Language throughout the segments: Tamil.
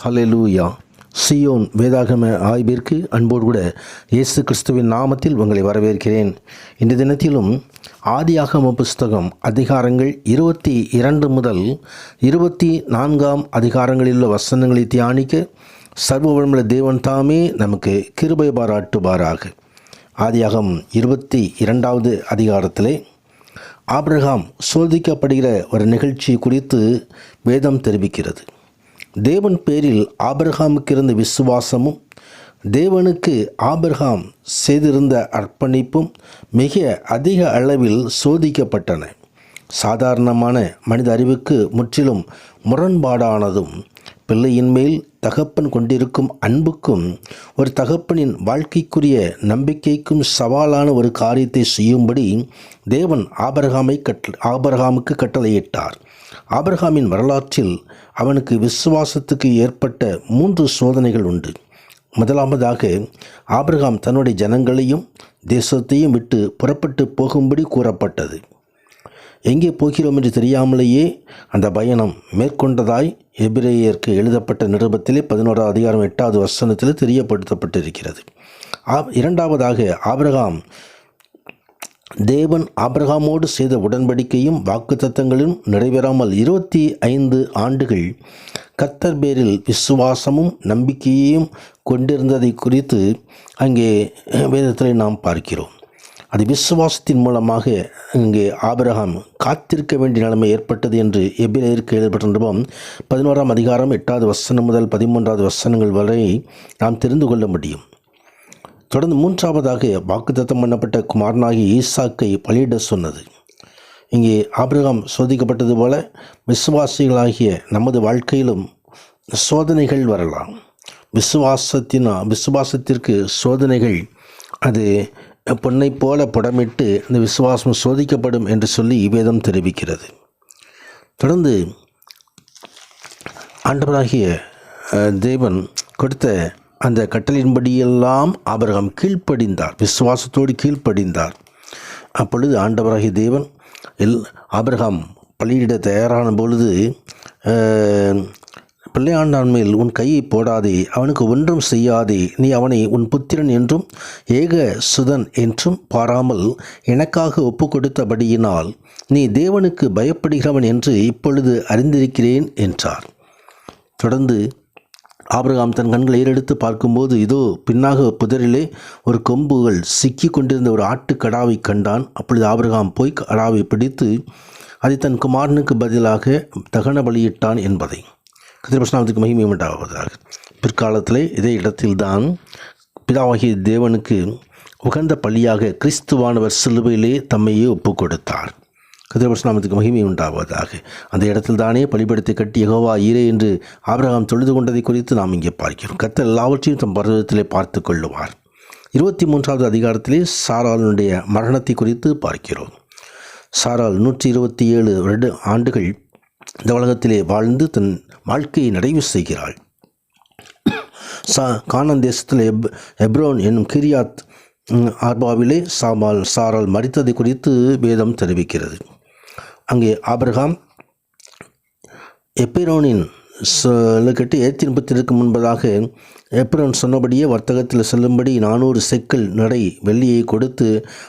ஹல்லேலூயா. சியோன் வேதாகம ஆய்விற்கு அன்போடு கூட இயேசு கிறிஸ்துவின் நாமத்தில் உங்களை வரவேற்கிறேன். இந்த தினத்திலும் ஆதியாகம புஸ்தகம் அதிகாரங்கள் 22 முதல் 24 அதிகாரங்களிலுள்ள வசனங்களை தியானிக்க சர்வ வல்லமையுள்ள தேவன் தாமே நமக்கு கிருபை பாராட்டுவாராக. ஆதியாகமம் 22வது அதிகாரத்திலே ஆபிரகாம் சோதிக்கப்படுகிற ஒரு நிகழ்ச்சி குறித்து வேதம் தெரிவிக்கிறது. தேவன் பேரில் ஆபிரகாமுக்கு இருந்த விசுவாசமும் தேவனுக்கு ஆபிரகாம் செய்திருந்த அர்ப்பணிப்பும் மிக அதிக அளவில் சோதிக்கப்பட்டன. சாதாரணமான மனித அறிவுக்கு முற்றிலும் முரண்பாடானதும் பிள்ளையின் மேல் தகப்பன் கொண்டிருக்கும் அன்புக்கும் ஒரு தகப்பனின் வாழ்க்கைக்குரிய நம்பிக்கைக்கும் சவாலான ஒரு காரியத்தை செய்யும்படி தேவன் ஆபிரகாமுக்கு கட்டளையிட்டார். ஆபிரகாமின் வரலாற்றில் அவனுக்கு விசுவாசத்துக்கு ஏற்பட்ட 3 சோதனைகள் உண்டு. முதலாவதாக ஆபிரகாம் தன்னுடைய ஜனங்களையும் தேசத்தையும் விட்டு புறப்பட்டு போகும்படி கூறப்பட்டது. எங்கே போகிறோம் என்று தெரியாமலேயே அந்த பயணம் மேற்கொண்டதாய் எபிரேயருக்கு எழுதப்பட்ட நிருபத்திலே 11வது அதிகாரம் 8வது வசனத்தில் தெரியப்படுத்தப்பட்டிருக்கிறது. இரண்டாவதாக ஆபிரகாம் தேவன் ஆபிரகாமோடு செய்த உடன்படிக்கையும் வாக்குத்தத்தங்களும் நிறைவேறாமல் 25 ஆண்டுகள் கர்த்தர் பேரில் விசுவாசமும் நம்பிக்கையையும் கொண்டிருந்ததை குறித்து அங்கே வேதத்தில் நாம் பார்க்கிறோம். அது விசுவாசத்தின் மூலமாக இங்கே ஆபிரகாம் காத்திருக்க வேண்டிய நிலைமை ஏற்பட்டது என்று எபிரேயருக்கு எழுதப்பட்ட 11ஆம் அதிகாரம் 8வது வசனம் முதல் 13வது வசனங்கள் வரை நாம் தெரிந்து கொள்ள முடியும். தொடர்ந்து 3ஆவதாக வாக்குத்தத்தம் பண்ணப்பட்ட குமாரனாகிய ஈசாக்கை பலியிட சொன்னது. இங்கே ஆபிரகாம் சோதிக்கப்பட்டது போல விசுவாசிகளாகிய நமது வாழ்க்கையிலும் சோதனைகள் வரலாம். விசுவாசத்திற்கு சோதனைகள் அது பொன்னை போல புடமிட்டு அந்த விசுவாசம் சோதிக்கப்படும் என்று சொல்லி வேதம் தெரிவிக்கிறது. தொடர்ந்து ஆண்டவராகிய தேவன் கொடுத்த அந்த கட்டளையின்படியெல்லாம் ஆபிரகாம் கீழ்ப்படிந்தார், விசுவாசத்தோடு கீழ்ப்படிந்தார். அப்பொழுது ஆண்டவராகிய தேவன் ஆபிரகாம் பலியிட தயாரான பொழுது பிள்ளையாண்டான் மேல் உன் கையை போடாதே, அவனுக்கு ஒன்றும் செய்யாதே, நீ அவனை உன் புத்திரன் என்றும் ஏக சுதன் என்றும் பாராமல் எனக்காக ஒப்பு கொடுத்தபடியினால் நீ தேவனுக்கு பயப்படுகிறவன் என்று இப்பொழுது அறிந்திருக்கிறேன் என்றார். தொடர்ந்து ஆபிரகாம் தன் கண்களை ஏறெடுத்து பார்க்கும்போது இதோ பின்னாக புதரிலே ஒரு கொம்புகள் சிக்கி கொண்டிருந்த ஒரு ஆட்டுக்கடாவை கண்டான். அப்பொழுது ஆபிரகாம் போய் கடாவை பிடித்து அதை தன் குமாரனுக்கு பதிலாக தகன பலியிட்டான் என்பதை கர்த்தருக்கு மகிமை உண்டாவதாக. பிற்காலத்திலே இதே இடத்தில்தான் பிதாவாகிய தேவனுக்கு உகந்த பலியாக கிறிஸ்துவானவர் சிலுவையிலே தம்மையே ஒப்பு கொடுத்தார். கர்த்தருக்கு மகிமை உண்டாவதாக. அந்த இடத்தில் தானே பலிபீடத்தை கட்டி யெகோவா ஈரே என்று ஆபிரகாம் தொழுது கொண்டதை குறித்து நாம் இங்கே பார்க்கிறோம். கர்த்தர் எல்லாவற்றையும் தம் பர்வதத்திலே பார்த்து கொள்ளுவார். 23வது அதிகாரத்திலே சாராளுடைய மரணத்தை குறித்து பார்க்கிறோம். சாராள் 127 ஆண்டுகள் இந்த உலகத்திலே வாழ்ந்து தன் வாழ்க்கையை நிறைவு செய்கிறாள். கானான் தேசத்தில் எப்ரோன் என்னும் கிரியாத் ஆர்பாவிலே சாராள் மரித்ததை குறித்து வேதம் தெரிவிக்கிறது. அங்கே ஆபிரகாம் எப்பிரோனின் கட்டி ஏத்தின்பத்திற்கு முன்பதாக எப்ரோன் சொன்னபடியே வர்த்தகத்தில் செல்லும்படி 400 செக்கல் நடை வெள்ளியை கொடுத்து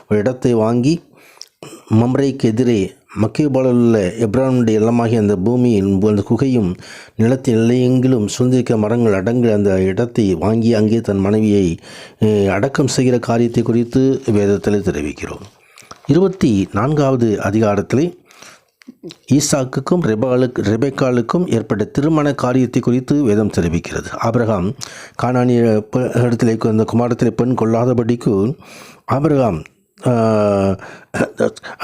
ஒரு இடத்தை வாங்கி மம்ரேக்கு எதிரே மக்கேபாலில் உள்ள எப்ரோனுடைய இல்லமாகிய அந்த பூமியின் அந்த குகையும் நிலத்தின் எல்லையெங்கிலும் சுதந்திரிக்க மரங்கள் அடங்க அந்த இடத்தை வாங்கி அங்கே தன் மனைவியை அடக்கம் செய்கிற காரியத்தை குறித்து வேதத்தில் தெரிவிக்கிறோம். 24வது அதிகாரத்தில் ஈசாக்குக்கும் ரெபெக்காளுக்கும் ஏற்பட்ட திருமண காரியத்தை குறித்து வேதம் தெரிவிக்கிறது. ஆபிரகாம் கானானிய இடத்திலே அந்த குமாரத்திலே பெண் கொள்ளாதபடிக்கு ஆபிரகாம்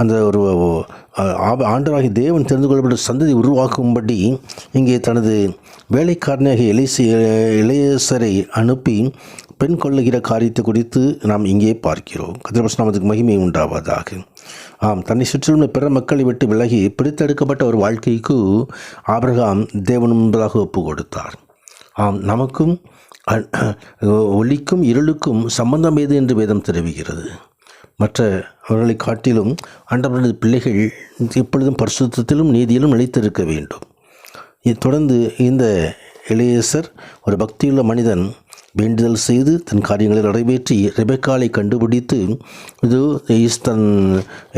அந்த ஒரு ஆண்டவராகிய தேவன் தெரிந்து கொள்ளப்பட்ட சந்ததி உருவாக்கும்படி இங்கே தனது வேலைக்காரனாகிய இளையசரை அனுப்பி பெண் கொள்ளுகிற காரியத்தை குறித்து நாம் இங்கே பார்க்கிறோம். கர்த்தருக்கு மகிமை உண்டாவதாக. தன்னை சுற்றிலுள்ள பிற மக்களை விட்டு விலகி பிரித்தெடுக்கப்பட்ட ஒரு வாழ்க்கைக்கு ஆபிரகாம் தேவன் முன்பதாக ஒப்பு கொடுத்தார். நமக்கும் ஒளிக்கும் இருளுக்கும் சம்பந்தம் ஏது என்று வேதம் தெரிவிக்கிறது. மற்றவர்களை காட்டிலும் ஆண்டவரது பிள்ளைகள் எப்பொழுதும் பரிசுத்தத்திலும் நீதியிலும் நிலைத்திருக்க வேண்டும். தொடர்ந்து இந்த எலியேசர் ஒரு பக்தியுள்ள மனிதன் வேண்டுதல் செய்து தன் காரியங்களை நிறைவேற்றி ரெபெக்காளை கண்டுபிடித்து இது தன்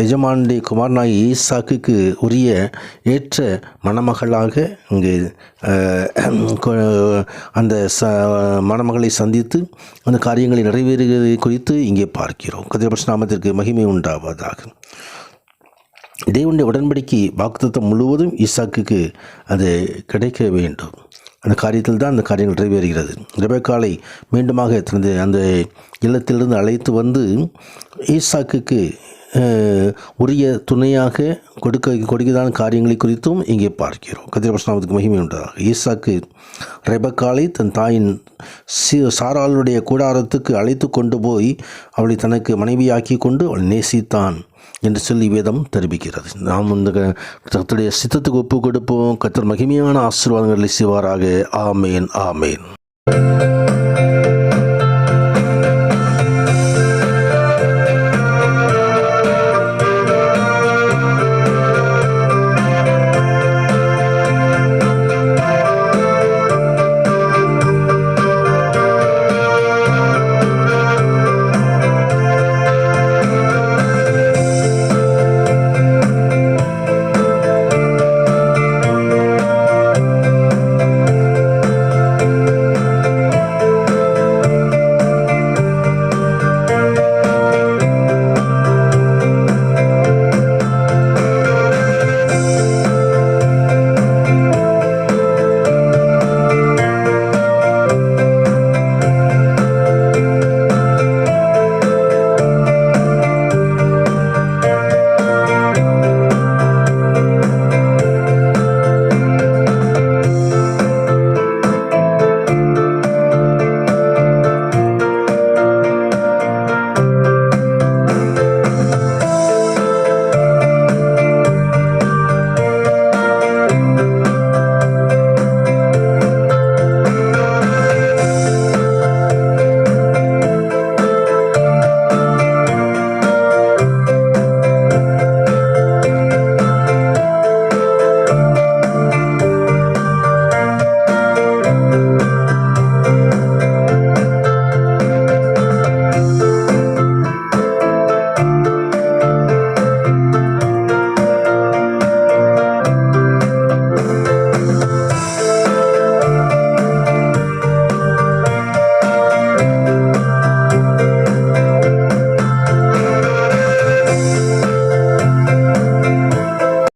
எஜமானுடைய குமாரனாகி ஈசாக்குக்கு உரிய ஏற்ற மணமகளாக இங்கே அந்த மணமகளை சந்தித்து அந்த காரியங்களை நிறைவேறுவதை குறித்து இங்கே பார்க்கிறோம். கர்த்தருடைய நாமத்திற்கு மகிமை உண்டாவதாக. தேவனுடைய உடன்படிக்கை வாக்குத்தத்தம் முழுவதும் ஈசாக்குக்கு அது கிடைக்க வேண்டும். அந்த காரியத்தில் தான் அந்த காரியங்கள் நிறைவேறுகிறது. ரெபெக்காளை மீண்டுமாக தனது அந்த இல்லத்திலிருந்து அழைத்து வந்து ஈசாக்குக்கு உரிய துணையாக கொடுக்கதான காரியங்களை குறித்தும் இங்கே பார்க்கிறோம். கர்த்தருடைய நாமத்துக்கு மகிமை உண்டாதாக. ஈசாக்கு ரெபெக்காளை தன் தாயின் சாராளுடைய கூடாரத்துக்கு அழைத்து கொண்டு போய் அவளை தனக்கு மனைவியாக்கி கொண்டு அவள் நேசித்தான் என்று சொல்லி வேதம் தெரிவிக்கிறது. நாம் இந்த கர்த்தருடைய சித்தத்துக்கு ஒப்பு கொடுப்போம். கர்த்தர் மகிமையான ஆசீர்வாதங்களை செய்வாராக. ஆமேன், ஆமேன்.